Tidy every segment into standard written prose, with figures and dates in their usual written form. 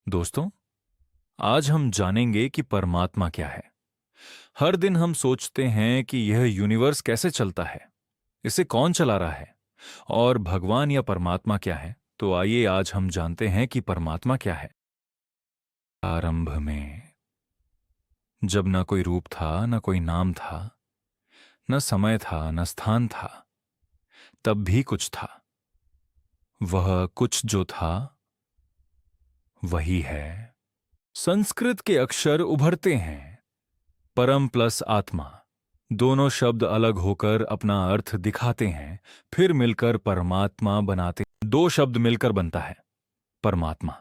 दोस्तों, आज हम जानेंगे कि परमात्मा क्या है। हर दिन हम सोचते हैं कि यह यूनिवर्स कैसे चलता है, इसे कौन चला रहा है और भगवान या परमात्मा क्या है। तो आइए आज हम जानते हैं कि परमात्मा क्या है। आरंभ में जब न कोई रूप था, न कोई नाम था, न समय था, न स्थान था, तब भी कुछ था। वह कुछ जो था वही है। संस्कृत के अक्षर उभरते हैं, परम प्लस आत्मा। दोनों शब्द अलग होकर अपना अर्थ दिखाते हैं, फिर मिलकर परमात्मा बनाते। दो शब्द मिलकर बनता है परमात्मा।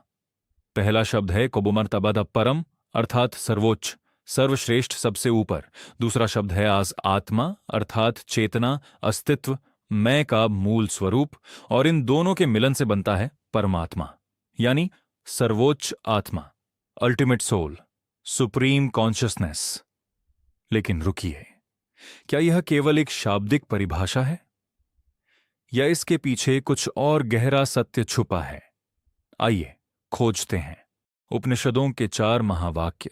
पहला शब्द है कोबुमर्तबद परम, अर्थात सर्वोच्च, सर्वश्रेष्ठ, सबसे ऊपर। दूसरा शब्द है आज आत्मा, अर्थात चेतना, अस्तित्व, मैं का मूल स्वरूप। और इन दोनों के मिलन से बनता है परमात्मा, यानी सर्वोच्च आत्मा, अल्टीमेट सोल, सुप्रीम कॉन्शियसनेस। लेकिन रुकिए, क्या यह केवल एक शाब्दिक परिभाषा है या इसके पीछे कुछ और गहरा सत्य छुपा है? आइए खोजते हैं। उपनिषदों के 4 महावाक्य,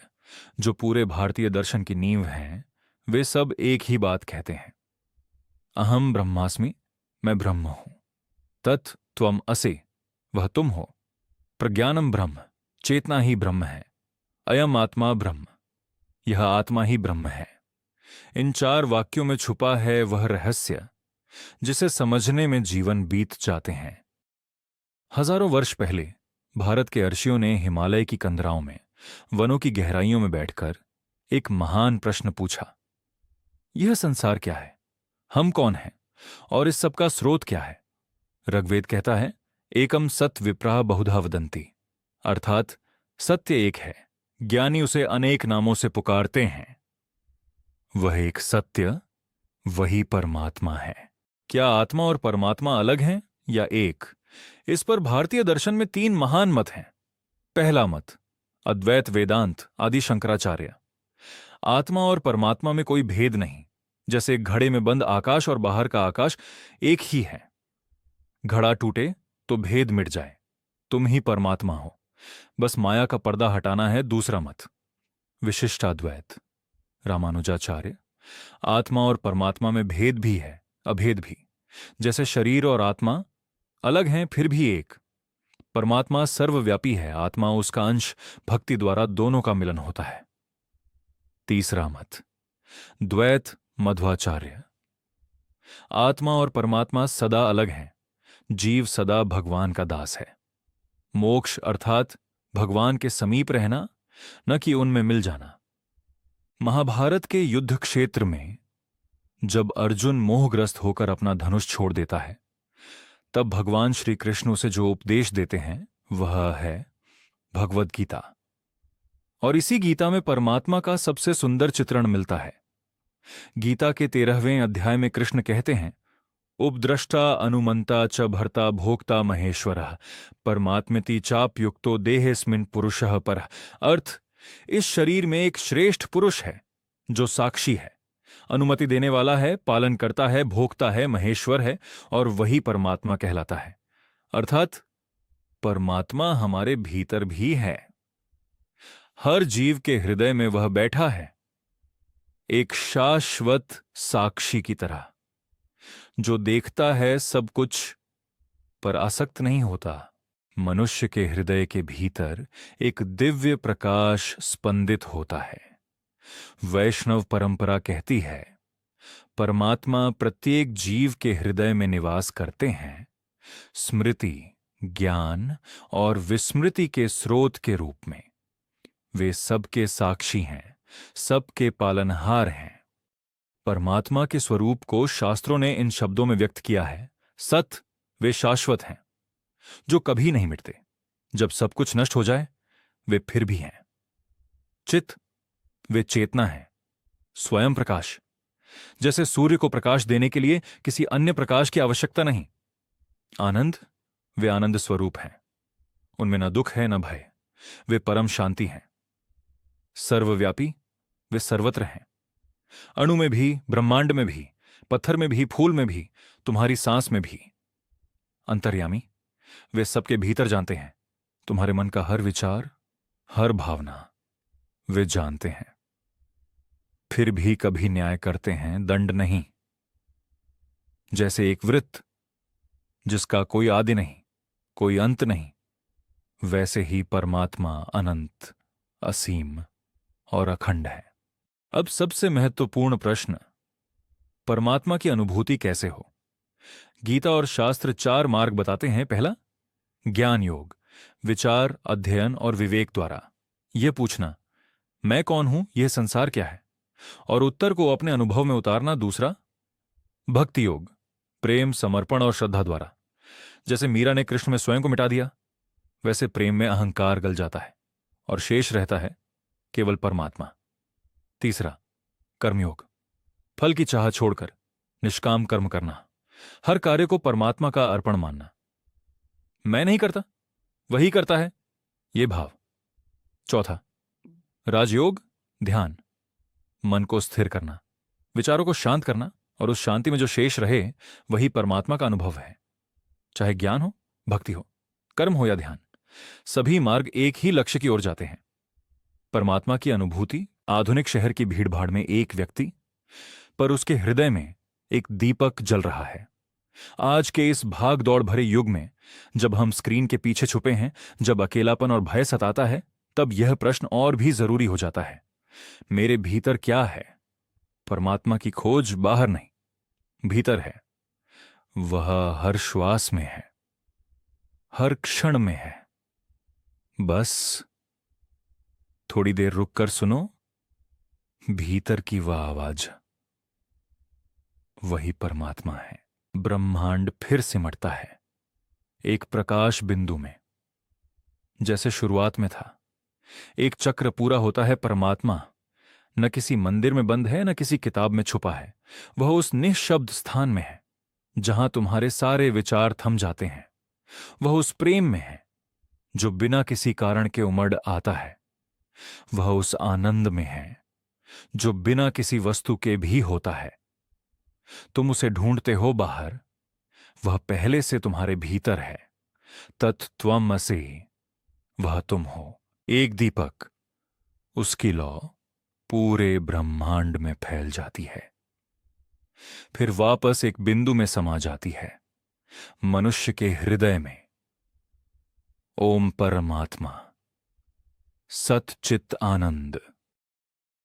जो पूरे भारतीय दर्शन की नींव हैं, वे सब एक ही बात कहते हैं। अहम ब्रह्मास्मि, मैं ब्रह्म हूं। तत् त्वम असि, वह तुम हो। प्रज्ञानम ब्रह्म, चेतना ही ब्रह्म है। अयम आत्मा ब्रह्म, यह आत्मा ही ब्रह्म है। इन 4 वाक्यों में छुपा है वह रहस्य जिसे समझने में जीवन बीत जाते हैं। हजारों वर्ष पहले भारत के ऋषियों ने हिमालय की कंदराओं में, वनों की गहराइयों में बैठकर एक महान प्रश्न पूछा। यह संसार क्या है, हम कौन हैं और इस सब का स्रोत क्या है? ऋग्वेद कहता है, एकम सत विप्राह बहुधा वदन्ति, अर्थात सत्य एक है, ज्ञानी उसे अनेक नामों से पुकारते हैं। वह एक सत्य, वही परमात्मा है। क्या आत्मा और परमात्मा अलग हैं या एक? इस पर भारतीय दर्शन में 3 महान मत हैं। पहला मत, अद्वैत वेदांत आदि शंकराचार्य। आत्मा और परमात्मा में कोई भेद नहीं, जैसे घड़े में बंद आकाश और बाहर का आकाश एक ही है। घड़ा टूटे तो भेद मिट जाए, तुम ही परमात्मा हो, बस माया का पर्दा हटाना है। दूसरा मत, विशिष्टाद्वैत, रामानुजाचार्य। आत्मा और परमात्मा में भेद भी है, अभेद भी। जैसे शरीर और आत्मा अलग हैं फिर भी एक। परमात्मा सर्वव्यापी है, आत्मा उसका अंश, भक्ति द्वारा दोनों का मिलन होता है। तीसरा मत, द्वैत मध्वाचार्य। आत्मा और परमात्मा सदा अलग हैं, जीव सदा भगवान का दास है। मोक्ष अर्थात भगवान के समीप रहना, न कि उनमें मिल जाना। महाभारत के युद्ध क्षेत्र में जब अर्जुन मोहग्रस्त होकर अपना धनुष छोड़ देता है, तब भगवान श्री कृष्ण उसे जो उपदेश देते हैं वह है भगवद गीता। और इसी गीता में परमात्मा का सबसे सुंदर चित्रण मिलता है। गीता के 13वें अध्याय में कृष्ण कहते हैं, उपद्रष्टा अनुमंता च भर्ता भोक्ता महेश्वरः परमात्मेति चाप्युक्तो देहेस्मिन् पुरुषः परः। अर्थ, इस शरीर में एक श्रेष्ठ पुरुष है जो साक्षी है, अनुमति देने वाला है, पालन करता है, भोगता है, महेश्वर है, और वही परमात्मा कहलाता है। अर्थात परमात्मा हमारे भीतर भी है। हर जीव के हृदय में वह बैठा है, एक शाश्वत साक्षी की तरह, जो देखता है सब कुछ पर आसक्त नहीं होता। मनुष्य के हृदय के भीतर एक दिव्य प्रकाश स्पंदित होता है। वैष्णव परंपरा कहती है, परमात्मा प्रत्येक जीव के हृदय में निवास करते हैं, स्मृति, ज्ञान और विस्मृति के स्रोत के रूप में। वे सबके साक्षी हैं, सबके पालनहार हैं। परमात्मा के स्वरूप को शास्त्रों ने इन शब्दों में व्यक्त किया है, सत, वे शाश्वत हैं जो कभी नहीं मिटते। जब सब कुछ नष्ट हो जाए वे फिर भी हैं। चित, वे चेतना है, स्वयं प्रकाश, जैसे सूर्य को प्रकाश देने के लिए किसी अन्य प्रकाश की आवश्यकता नहीं। आनंद, वे आनंद स्वरूप हैं, उनमें न दुख है न भय, वे परम शांति हैं। सर्वव्यापी, वे सर्वत्र हैं, अणु में भी, ब्रह्मांड में भी, पत्थर में भी, फूल में भी, तुम्हारी सांस में भी। अंतर्यामी, वे सबके भीतर जानते हैं, तुम्हारे मन का हर विचार, हर भावना वे जानते हैं, फिर भी कभी न्याय करते हैं, दंड नहीं। जैसे एक वृत्त जिसका कोई आदि नहीं, कोई अंत नहीं, वैसे ही परमात्मा अनंत, असीम और अखंड है। अब सबसे महत्वपूर्ण प्रश्न, परमात्मा की अनुभूति कैसे हो? गीता और शास्त्र 4 मार्ग बताते हैं। पहला, ज्ञान योग, विचार, अध्ययन और विवेक द्वारा यह पूछना, मैं कौन हूं, यह संसार क्या है, और उत्तर को अपने अनुभव में उतारना। दूसरा, भक्ति योग, प्रेम, समर्पण और श्रद्धा द्वारा। जैसे मीरा ने कृष्ण में स्वयं को मिटा दिया, वैसे प्रेम में अहंकार गल जाता है और शेष रहता है केवल परमात्मा। तीसरा, कर्मयोग, फल की चाह छोड़कर निष्काम कर्म करना, हर कार्य को परमात्मा का अर्पण मानना। मैं नहीं करता, वही करता है, ये भाव। चौथा, राजयोग, ध्यान, मन को स्थिर करना, विचारों को शांत करना, और उस शांति में जो शेष रहे वही परमात्मा का अनुभव है। चाहे ज्ञान हो, भक्ति हो, कर्म हो या ध्यान, सभी मार्ग एक ही लक्ष्य की ओर जाते हैं, परमात्मा की अनुभूति। आधुनिक शहर की भीड़भाड़ में एक व्यक्ति, पर उसके हृदय में एक दीपक जल रहा है। आज के इस भाग दौड़ भरे युग में, जब हम स्क्रीन के पीछे छुपे हैं, जब अकेलापन और भय सताता है, तब यह प्रश्न और भी जरूरी हो जाता है, मेरे भीतर क्या है? परमात्मा की खोज बाहर नहीं, भीतर है। वह हर श्वास में है, हर क्षण में है। बस थोड़ी देर रुककर सुनो भीतर की वह आवाज, वही परमात्मा है। ब्रह्मांड फिर सिमटता है एक प्रकाश बिंदु में, जैसे शुरुआत में था। एक चक्र पूरा होता है। परमात्मा न किसी मंदिर में बंद है, न किसी किताब में छुपा है। वह उस निःशब्द स्थान में है जहां तुम्हारे सारे विचार थम जाते हैं। वह उस प्रेम में है जो बिना किसी कारण के उमड़ आता है। वह उस आनंद में है जो बिना किसी वस्तु के भी होता है। तुम उसे ढूंढते हो बाहर, वह पहले से तुम्हारे भीतर है। तत्त्वमसि, वह तुम हो। एक दीपक, उसकी लौ पूरे ब्रह्मांड में फैल जाती है, फिर वापस एक बिंदु में समा जाती है, मनुष्य के हृदय में। ओम परमात्मा, सत चित आनंद।